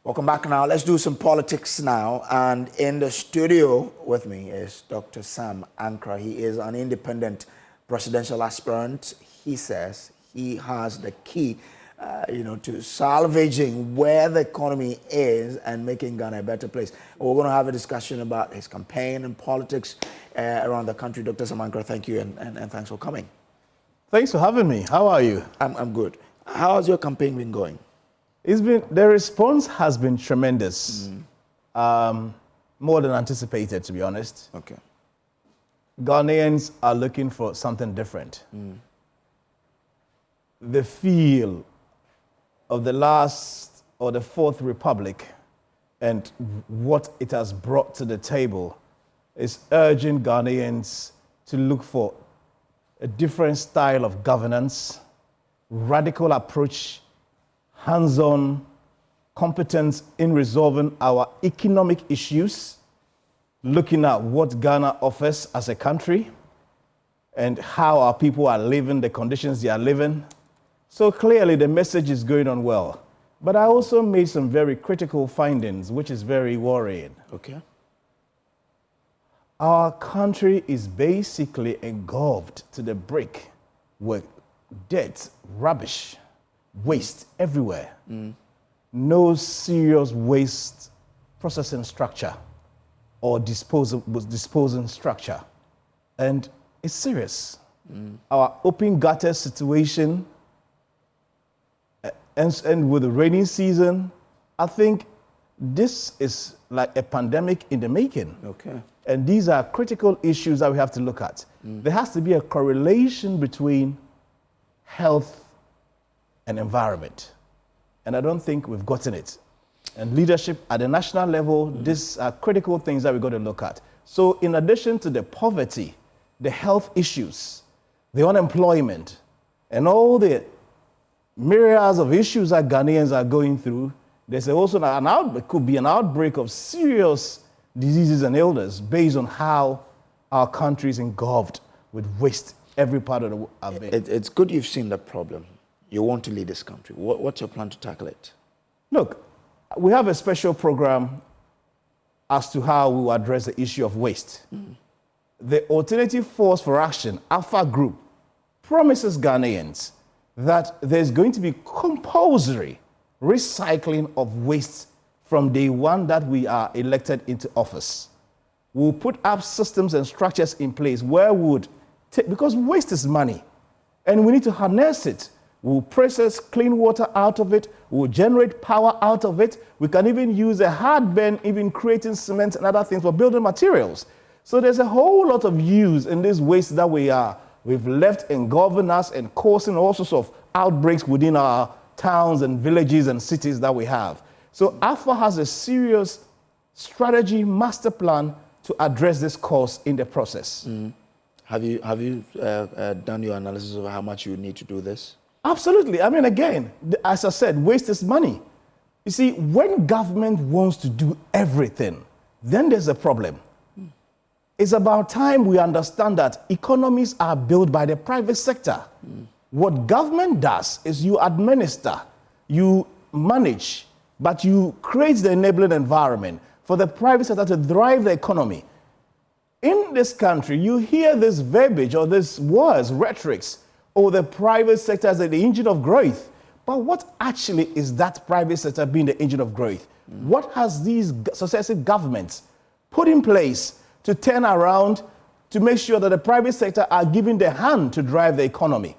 Welcome back now. Let's do some politics now. And in the studio with me is Dr. Sam Ankrah. He is an independent presidential aspirant. He says he has the key, to salvaging where the economy is and making Ghana a better place. We're going to have a discussion about his campaign and politics around the country. Dr. Sam Ankrah, thank you and thanks for coming. Thanks for having me. How are you? I'm good. How's your campaign been going? The response has been tremendous, more than anticipated, to be honest. Okay. Ghanaians are looking for something different. The feel of the last or the Fourth Republic and what it has brought to the table is urging Ghanaians to look for a different style of governance, radical approach, hands-on competence in resolving our economic issues, looking at what Ghana offers as a country and how our people are living, the conditions they are living. So clearly the message is going on well. But I also made some very critical findings, which is very worrying. Okay. Our country is basically engulfed to the brink with debt, rubbish, waste everywhere. No serious waste processing structure or disposing structure. And it's serious. Our open gutter situation, and with the rainy season, I think this is like a pandemic in the making. Okay. And these are critical issues that we have to look at. There has to be a correlation between health and environment. And I don't think we've gotten it. And leadership at the national level, these are critical things that we've got to look at. So in addition to the poverty, the health issues, the unemployment, and all the myriads of issues that Ghanaians are going through, there's also could be an outbreak of serious diseases and illness based on how our country is engulfed with waste every part of the It's good you've seen the problem. You want to lead this country. What's your plan to tackle it? Look, we have a special program as to how we will address the issue of waste. The Alternative Force for Action, Alpha Group, promises Ghanaians that there's going to be compulsory recycling of waste from day one that we are elected into office. We'll put up systems and structures in place where we would take, because waste is money, and we need to harness it. We'll process clean water out of it. We'll generate power out of it. We can even use a hard burn, even creating cement and other things for building materials. So there's a whole lot of use in this waste that we've left engulfing us and causing all sorts of outbreaks within our towns and villages and cities that we have. So AFA has a serious strategy master plan to address this cause in the process. Have you done your analysis of how much you need to do this? Absolutely. I mean, again, as I said, waste is money. You see, when government wants to do everything, then there's a problem. It's about time we understand that economies are built by the private sector. What government does is you administer, you manage, but you create the enabling environment for the private sector to drive the economy. In this country, you hear this verbiage or this words, rhetorics, or the private sector as the engine of growth. But what actually is that private sector being the engine of growth? What has these successive governments put in place to turn around to make sure that the private sector are giving the hand to drive the economy?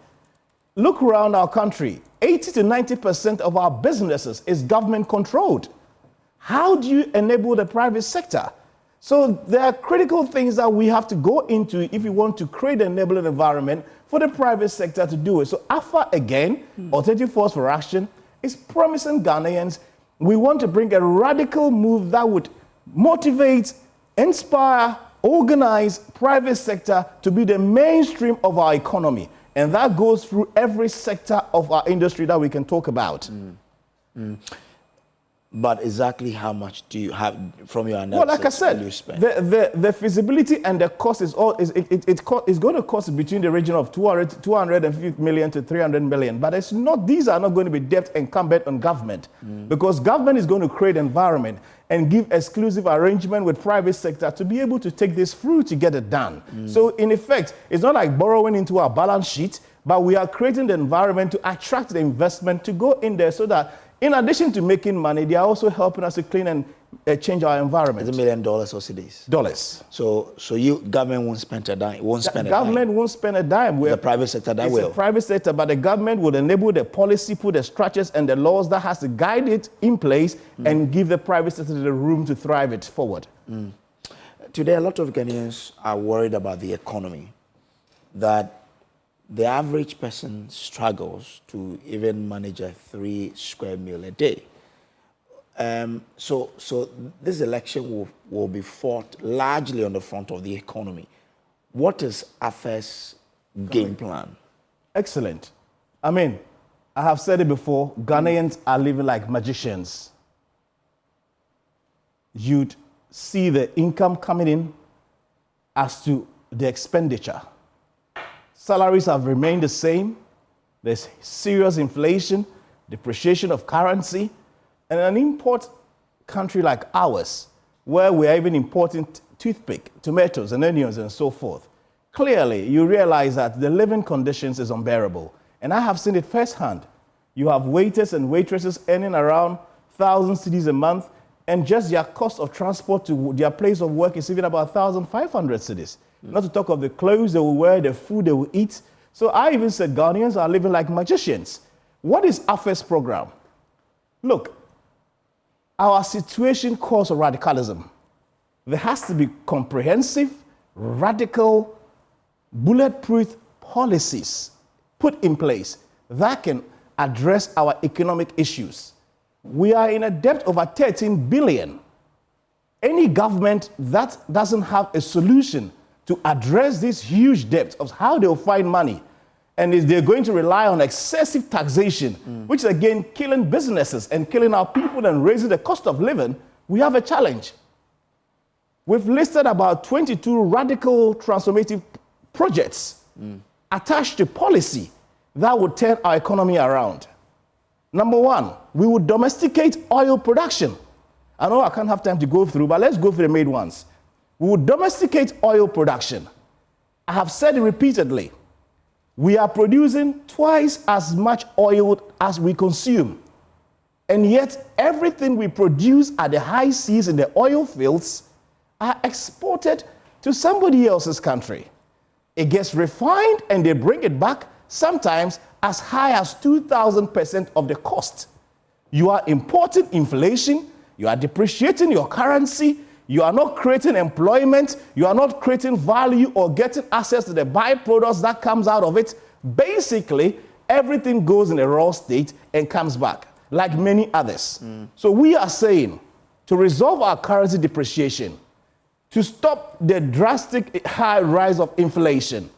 Look around our country. 80 to 90% of our businesses is government controlled. How do you enable the private sector? So there are critical things that we have to go into if we want to create an enabling environment for the private sector to do it. So AFA, again, Alternative Force for Action, is promising Ghanaians we want to bring a radical move that would motivate, inspire, organize private sector to be the mainstream of our economy. And that goes through every sector of our industry that we can talk about. But exactly how much do you have from your analysis? Well, like I said, you spend? the feasibility and the cost is it's going to cost between the region of 250 million to 300 million. But it's not; these are not going to be debt incumbent on government, because government is going to create environment and give exclusive arrangement with private sector to be able to take this through to get it done. So in effect, it's not like borrowing into our balance sheet, but we are creating the environment to attract the investment to go in there, so that in addition to making money, they are also helping us to clean and change our environment. It's $1 million or cedis. Dollars. So you government won't spend a dime. Won't spend a dime. Government won't spend a dime. The private sector that will. It's the private sector, but the government will enable the policy, put the structures and the laws that has to guide it in place, and give the private sector the room to thrive it forward. Today, a lot of Ghanaians are worried about the economy, that the average person struggles to even manage a 3 square meal a day. So this election will be fought largely on the front of the economy. What is AFE's game plan? Excellent. I mean, I have said it before, Ghanaians are living like magicians. You'd see the income coming in as to the expenditure. Salaries have remained the same. There's serious inflation, depreciation of currency, and an import country like ours, where we are even importing toothpick, tomatoes, and onions, and so forth. Clearly, you realize that the living conditions is unbearable. And I have seen it firsthand. You have waiters and waitresses earning around 1,000 cedis a month, and just their cost of transport to their place of work is even about 1,500 cedis. Not to talk of the clothes they will wear, the food they will eat. So I even said Ghanaians are living like magicians. What is AFE's program? Look, our situation calls for radicalism. There has to be comprehensive, radical, bulletproof policies put in place that can address our economic issues. We are in a debt of over 13 billion. Any government that doesn't have a solution to address this huge debt of how they'll find money, and is they're going to rely on excessive taxation, which is again killing businesses and killing our people and raising the cost of living, we have a challenge. We've listed about 22 radical transformative projects attached to policy that would turn our economy around. Number one, we would domesticate oil production. I know I can't have time to go through, but let's go through the main ones. We would domesticate oil production. I have said it repeatedly. We are producing twice as much oil as we consume. And yet, everything we produce at the high seas in the oil fields are exported to somebody else's country. It gets refined and they bring it back, sometimes as high as 2,000% of the cost. You are importing inflation, you are depreciating your currency, you are not creating employment, you are not creating value or getting access to the byproducts that comes out of it. Basically, everything goes in a raw state and comes back, like many others. So we are saying, to resolve our currency depreciation, to stop the drastic high rise of inflation,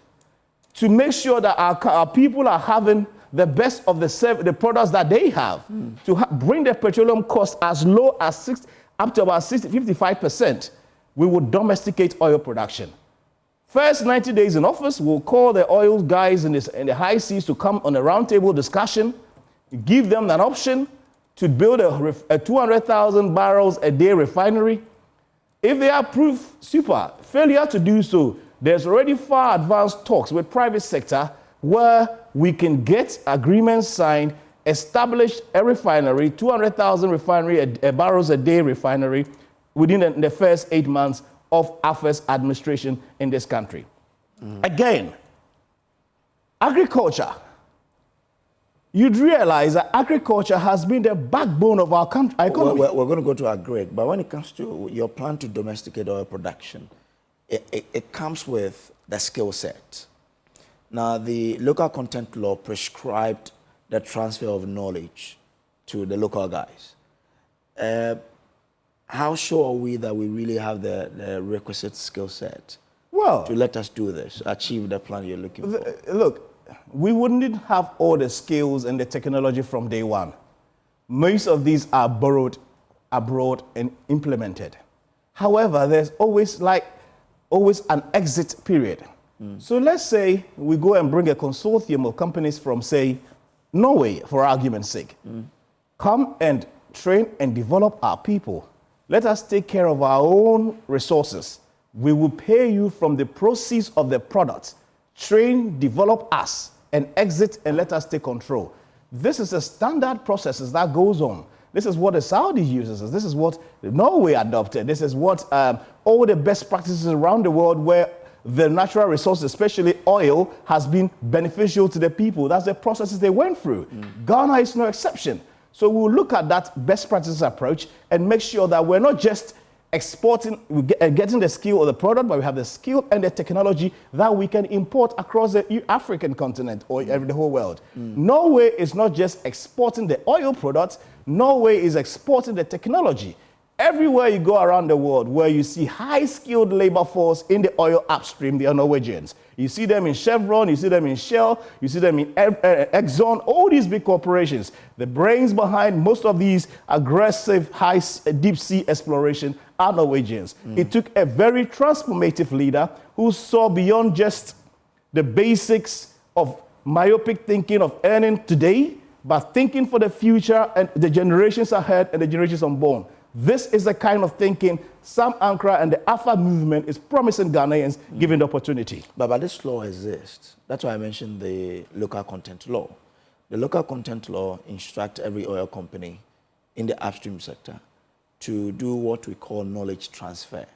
to make sure that our people are having the best of the products that they have, to bring the petroleum cost as low as up to about 55%, we would domesticate oil production. First 90 days in office, we'll call the oil guys in the high seas to come on a roundtable discussion, give them an option to build a 200,000 barrels a day refinery. If they approve, super. Failure to do so, there's already far advanced talks with private sector where we can get agreements signed, establish a refinery, 200,000 barrels a day refinery within the first 8 months of AFE's administration in this country. Again, agriculture. You'd realize that agriculture has been the backbone of our economy. We're going to go to agri, but when it comes to your plan to domesticate oil production, it comes with the skill set. Now, the local content law prescribed the transfer of knowledge to the local guys. How sure are we that we really have the requisite skill set to let us do this, achieve the plan you're looking for? Look, we wouldn't have all the skills and the technology from day one. Most of these are borrowed abroad and implemented. However, there's always an exit period. So let's say we go and bring a consortium of companies from, say, Norway, for argument's sake. Come and train and develop our people. Let us take care of our own resources. We will pay you from the proceeds of the product. Train, develop us, and exit and let us take control. This is a standard process that goes on. This is what the Saudis uses. This is what Norway adopted. This is what all the best practices around the world where the natural resources, especially oil, has been beneficial to the people. That's the processes they went through. Ghana is no exception. So we'll look at that best practices approach and make sure that we're not just exporting, getting the skill of the product, but we have the skill and the technology that we can import across the African continent or the whole world. Norway is not just exporting the oil products, Norway is exporting the technology. Everywhere you go around the world where you see high-skilled labor force in the oil upstream, they are Norwegians. You see them in Chevron, you see them in Shell, you see them in Exxon, all these big corporations. The brains behind most of these aggressive, deep-sea exploration are Norwegians. It took a very transformative leader who saw beyond just the basics of myopic thinking of earning today, but thinking for the future and the generations ahead and the generations unborn. This is the kind of thinking Sam Ankrah and the Alpha movement is promising Ghanaians given the opportunity. But this law exists. That's why I mentioned the local content law. The local content law instructs every oil company in the upstream sector to do what we call knowledge transfer.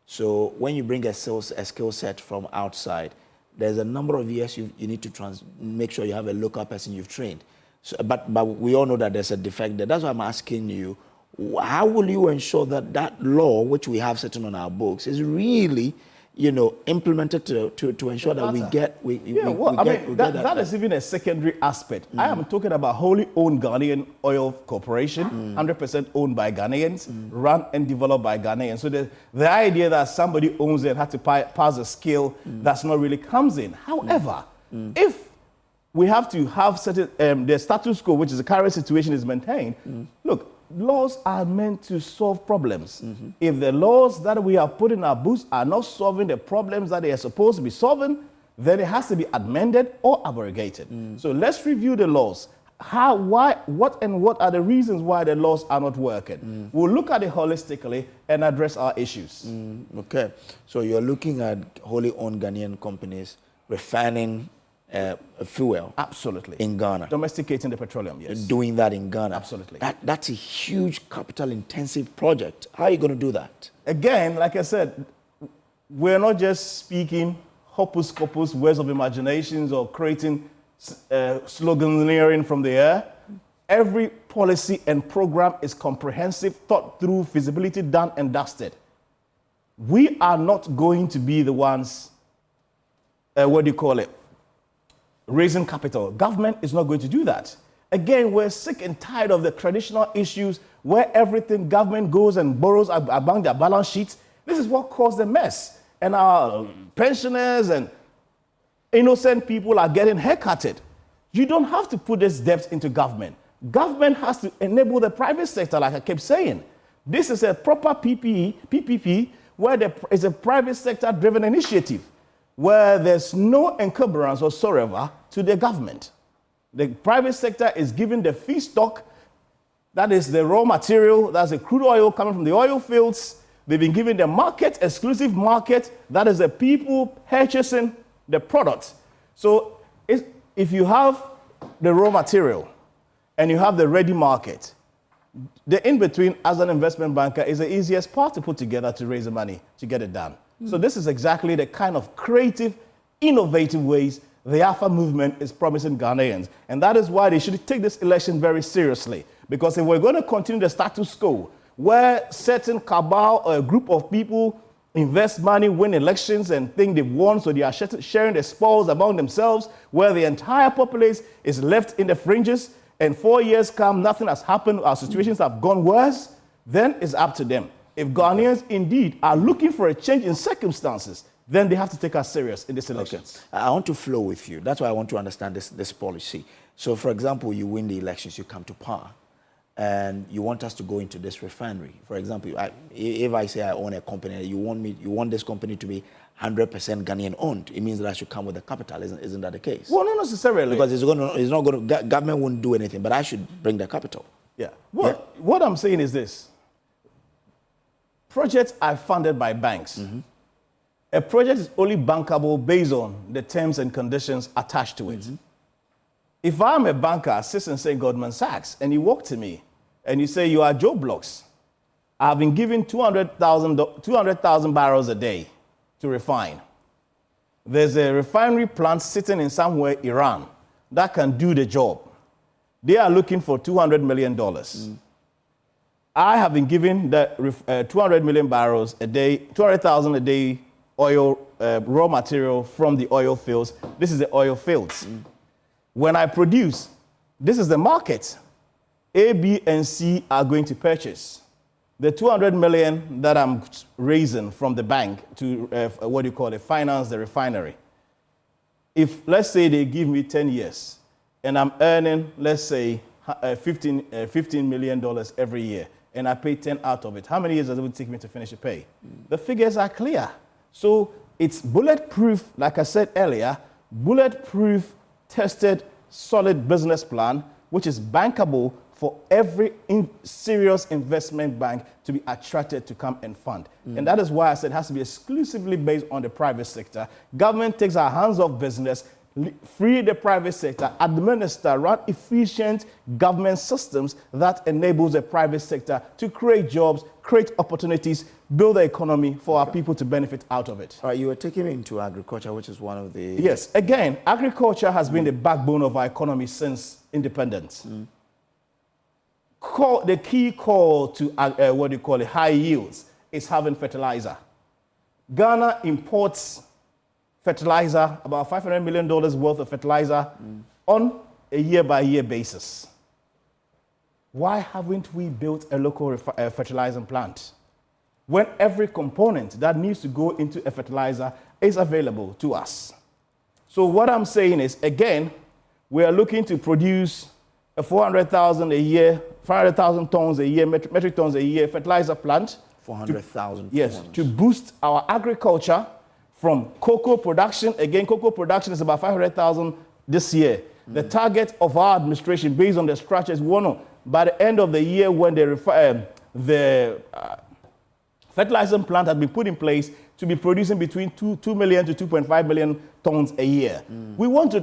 So when you bring a skill set from outside, there's a number of years you need to make sure you have a local person you've trained. So, but we all know that there's a defect there. That's why I'm asking you, how will you ensure that that law, which we have sitting on our books, is really, implemented to ensure that we get that is even a secondary aspect. I am talking about wholly owned Ghanaian Oil Corporation, 100% owned by Ghanaians, run and developed by Ghanaians. So the idea that somebody owns it and has to pass a skill, that's not really comes in. However, if we have to have certain, the status quo, which is the current situation, is maintained, look, laws are meant to solve problems. If the laws that we have put in our books are not solving the problems that they are supposed to be solving, then it has to be amended or abrogated. So let's review the laws. How, why, what are the reasons why the laws are not working? We'll look at it holistically and address our issues. Okay. So you're looking at wholly owned Ghanaian companies refining fuel. Absolutely. In Ghana. Domesticating the petroleum, yes. Doing that in Ghana. Absolutely. That's a huge capital-intensive project. How are you going to do that? Again, like I said, we're not just speaking hocus-pocus words of imaginations or creating sloganeering from the air. Every policy and program is comprehensive, thought through, feasibility done and dusted. We are not going to be the ones, raising capital. Government is not going to do that. Again, we're sick and tired of the traditional issues where everything government goes and borrows among their balance sheets. This is what caused the mess. And our pensioners and innocent people are getting haircutted. You don't have to put this debt into government. Government has to enable the private sector, like I kept saying. This is a proper PPP, where it's a private sector-driven initiative, where there's no encumbrance whatsoever to the government. The private sector is given the feedstock, that is the raw material, that's the crude oil coming from the oil fields. They've been given the market, exclusive market, that is the people purchasing the product. So if you have the raw material and you have the ready market, the in-between as an investment banker is the easiest part to put together to raise the money to get it done. So this is exactly the kind of creative, innovative ways the Alpha movement is promising Ghanaians. And that is why they should take this election very seriously. Because if we're going to continue the status quo, where certain cabal or a group of people invest money, win elections, and think they've won, so they are sharing the spoils among themselves, where the entire populace is left in the fringes, and 4 years come, nothing has happened, our situations have gone worse, then it's up to them. If Ghanaians indeed are looking for a change in circumstances, then they have to take us serious in this election. Okay. I want to flow with you. That's why I want to understand this policy. So, for example, you win the elections, you come to power. and you want us to go into this refinery. For example, if I say I own a company, you want this company to be 100% Ghanaian owned, it means that I should come with the capital. Isn't that the case? Well, not necessarily. Because government won't do anything, but I should bring the capital. Yeah. What I'm saying is this. Projects are funded by banks. Mm-hmm. A project is only bankable based on the terms and conditions attached to it. Mm-hmm. If I'm a banker, sits and say Goldman Sachs, and you walk to me and you say, you are Joe Blocks, I've been given 200,000 barrels a day to refine. There's a refinery plant sitting in somewhere, Iran, that can do the job. They are looking for $200 million. I have been given the 200 million barrels a day, 200,000 a day oil, raw material from the oil fields. This is the oil fields. When I produce, this is the market. A, B, and C are going to purchase. The 200 million that I'm raising from the bank to, finance the refinery. If, let's say, they give me 10 years, and I'm earning, let's say, $15 million every year, and I pay 10 out of it, how many years does it take me to finish the pay? The figures are clear. So it's bulletproof, like I said earlier, bulletproof, tested, solid business plan, which is bankable for every serious investment bank to be attracted to come and fund. And that is why I said it has to be exclusively based on the private sector. Government takes our hands off business, free the private sector, administer, run efficient government systems that enables the private sector to create jobs, create opportunities, build the economy for our people to benefit out of it. All right, you were taking me into agriculture, which is one of the... Yes, again, agriculture has been the backbone of our economy since independence. The key call to high yields is having fertilizer. Ghana imports fertilizer, about $500 million worth of fertilizer on a year-by-year basis. Why haven't we built a local fertilizing plant when every component that needs to go into a fertilizer is available to us? So what I'm saying is, again, we are looking to produce a 400,000 a year, 500,000 tons a year, metric tons a year fertilizer plant. 400,000 Yes, to boost our agriculture from cocoa production. Again, cocoa production is about 500,000 this year. The target of our administration, based on the structures, we want to, by the end of the year, when the fertilizing plant has been put in place, to be producing between 2 million to 2.5 million tons a year. We want to,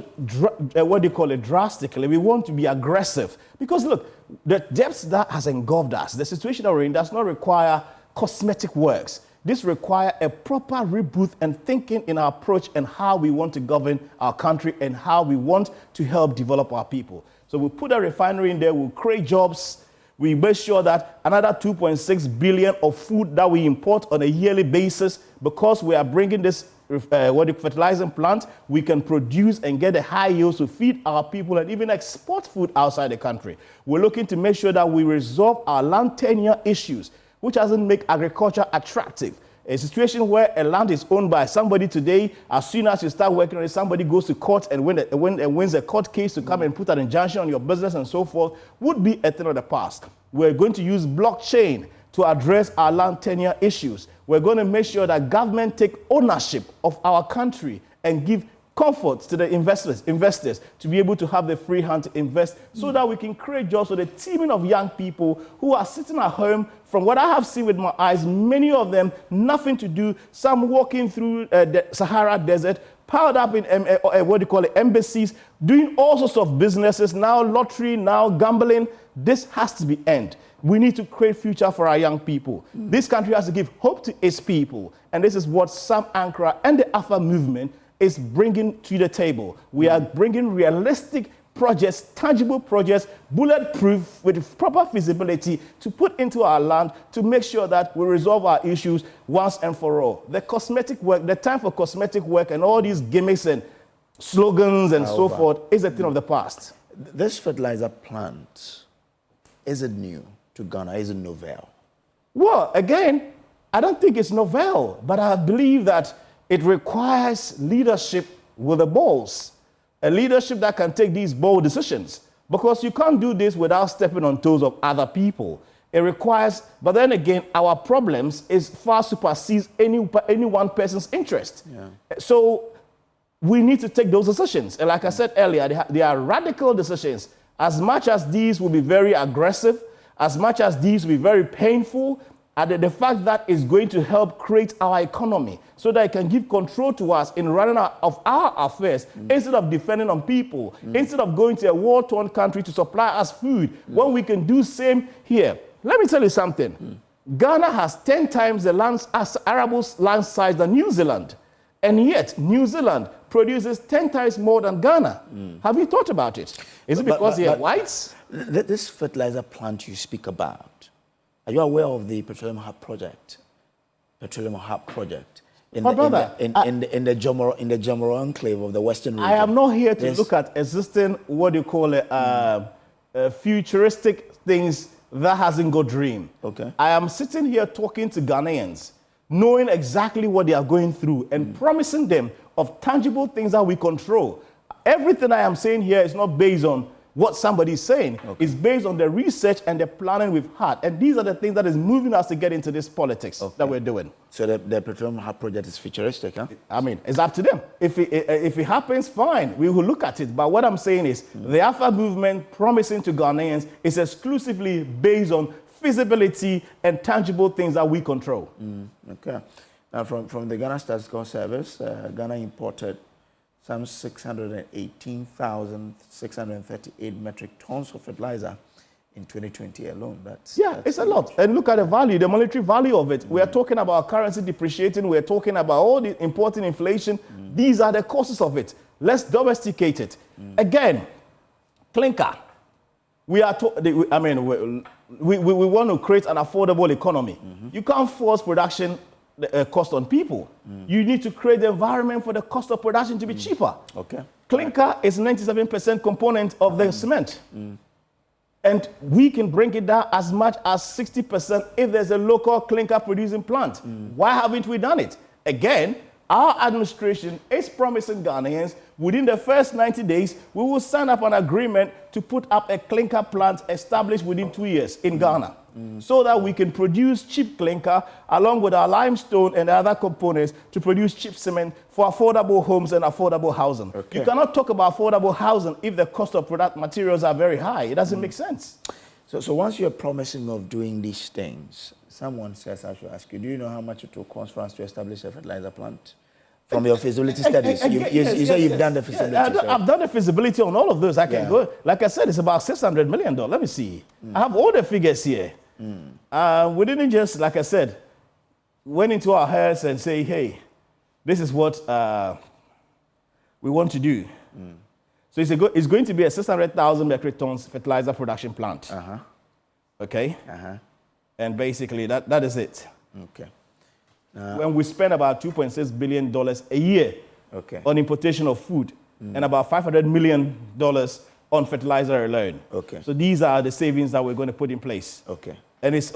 drastically, we want to be aggressive. Because look, the depths that has engulfed us, the situation that we're in, does not require cosmetic works. This requires a proper reboot and thinking in our approach and how we want to govern our country and how we want to help develop our people. So we put a refinery in there, we'll create jobs. We make sure that another 2.6 billion of food that we import on a yearly basis, because we are bringing this fertilizing plant, we can produce and get a high yield to feed our people and even export food outside the country. We're looking to make sure that we resolve our land tenure issues, which doesn't make agriculture attractive. A situation where a land is owned by somebody today, as soon as you start working on it, somebody goes to court and wins a court case to come and put an injunction on your business and so forth, would be a thing of the past. We're going to use blockchain to address our land tenure issues. We're going to make sure that government take ownership of our country and give comfort to the investors to be able to have the free hand to invest so that we can create jobs for the teaming of young people who are sitting at home. From what I have seen with my eyes, many of them, nothing to do, some walking through the Sahara Desert, piled up in embassies, doing all sorts of businesses, now lottery, now gambling. This has to be end. We need to create future for our young people. This country has to give hope to its people. And this is what Sam Ankrah and the Alpha movement is bringing to the table. We are bringing realistic projects, tangible projects, bulletproof with proper feasibility to put into our land to make sure that we resolve our issues once and for all. The cosmetic work, the time for cosmetic work and all these gimmicks and slogans and so forth is a thing of the past. This fertilizer plant, is it new to Ghana? Is it novel? Well, again, I don't think it's novel, but I believe that it requires leadership with the balls, a leadership that can take these bold decisions. Because you can't do this without stepping on toes of other people. It requires, but then again, our problems is far supersedes any one person's interest. Yeah. So we need to take those decisions. And like I said earlier, they are radical decisions. As much as these will be very aggressive, as much as these will be very painful, and the fact that it's going to help create our economy so that it can give control to us in running of our affairs instead of depending on people, instead of going to a war-torn country to supply us food, when we can do same here. Let me tell you something. Ghana has 10 times the arable land size than New Zealand, and yet New Zealand produces 10 times more than Ghana. Have you thought about it? Is it because they are whites? This fertilizer plant you speak about, are you aware of the Petroleum Hub project? Petroleum Hub project in the Jomoro enclave of the Western region. I am not here to look at existing, what you call it, futuristic things that hasn't got dream. Okay. I am sitting here talking to Ghanaians, knowing exactly what they are going through and promising them of tangible things that we control. Everything I am saying here is not based on what somebody is saying. It's based on the research and the planning we've had. And these are the things that is moving us to get into this politics that we're doing. So the Petroleum Hub project is futuristic, huh? I mean, it's up to them. If it happens, fine, we will look at it. But what I'm saying is the Alpha movement promising to Ghanaians is exclusively based on feasibility and tangible things that we control. Okay. Now, from the Ghana Statistical Service, Ghana imported some 618,638 metric tons of fertilizer in 2020 alone. That's it's a lot. And look at the value, the monetary value of it. We are talking about currency depreciating. We are talking about all the importing inflation. These are the causes of it. Let's domesticate it. Again, clinker. We want to create an affordable economy. You can't force production cost on people. You need to create the environment for the cost of production to be cheaper. Okay. Clinker is 97% component of the cement. And we can bring it down as much as 60% if there's a local clinker producing plant. Why haven't we done it? Again, our administration is promising Ghanaians within the first 90 days, we will sign up an agreement to put up a clinker plant established within 2 years in Ghana. So that we can produce cheap clinker along with our limestone and other components to produce cheap cement for affordable homes and affordable housing. Okay. You cannot talk about affordable housing if the cost of product materials are very high. It doesn't make sense. So once you're promising of doing these things, someone says, I should ask you, do you know how much it will cost for us to establish a fertilizer plant? From your feasibility studies, you say you've done the feasibility. I've done the feasibility on all of those. I can go. Like I said, it's about $600 million. Let me see. I have all the figures here. We didn't just, like I said, went into our heads and say, hey, this is what we want to do. So it's going to be a 600,000 metric tons fertilizer production plant. Okay? And basically, that is it. Okay. When we spend about $2.6 billion a year on importation of food and about $500 million on fertilizer alone. Okay. So these are the savings that we're going to put in place. Okay. And it's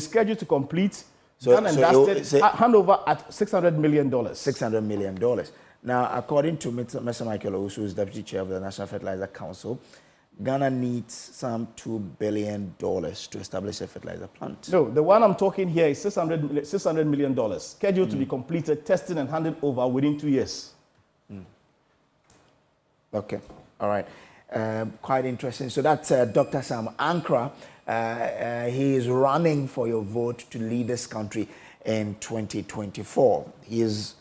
scheduled to complete, done and dusted, handover at $600 million. $600 million. Now, according to Mr. Michael Owusu, who is Deputy Chair of the National Fertilizer Council, Ghana needs some $2 billion to establish a fertilizer plant. No, the one I'm talking here is $600 million, scheduled to be completed, tested and handed over within 2 years. Okay, all right. Quite interesting. So that's Dr. Sam Ankrah. He is running for your vote to lead this country in 2024. He has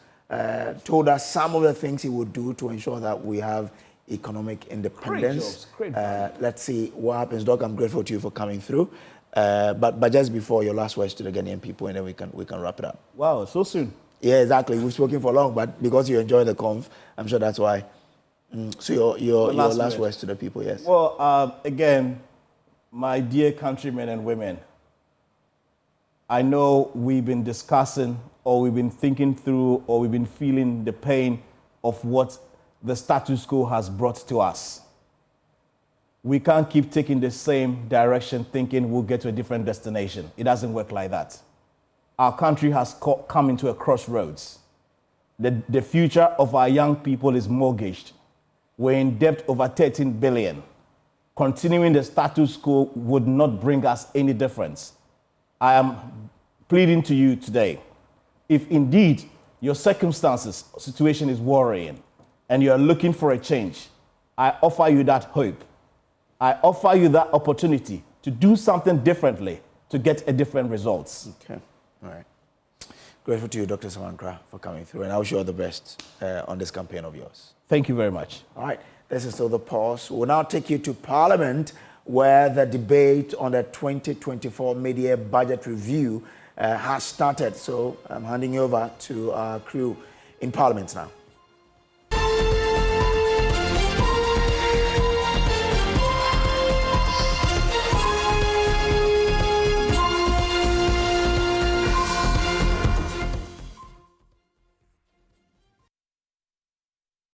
told us some of the things he would do to ensure that we have economic independence. Great jobs. Let's see what happens. Doc, I'm grateful to you for coming through. But just before, your last words to the Ghanaian people, and then we can wrap it up. Wow, so soon. Yeah, exactly. We've spoken for long, but because you enjoy the conf, I'm sure that's why. So your last words to the people, yes. Well, again, my dear countrymen and women, I know we've been discussing, or we've been thinking through, or we've been feeling the pain of what the status quo has brought to us. We can't keep taking the same direction thinking we'll get to a different destination. It doesn't work like that. Our country has come into a crossroads. The future of our young people is mortgaged. We're in debt over 13 billion. Continuing the status quo would not bring us any difference. I am pleading to you today, if indeed your situation is worrying and you're looking for a change, I offer you that hope. I offer you that opportunity to do something differently to get a different results. Okay, all right. Grateful to you, Dr. Sam Ankrah, for coming through, and I wish you all the best on this campaign of yours. Thank you very much. All right, this is still the pause. We'll now take you to Parliament, where the debate on the 2024 mid-year budget review has started. So I'm handing you over to our crew in Parliament now.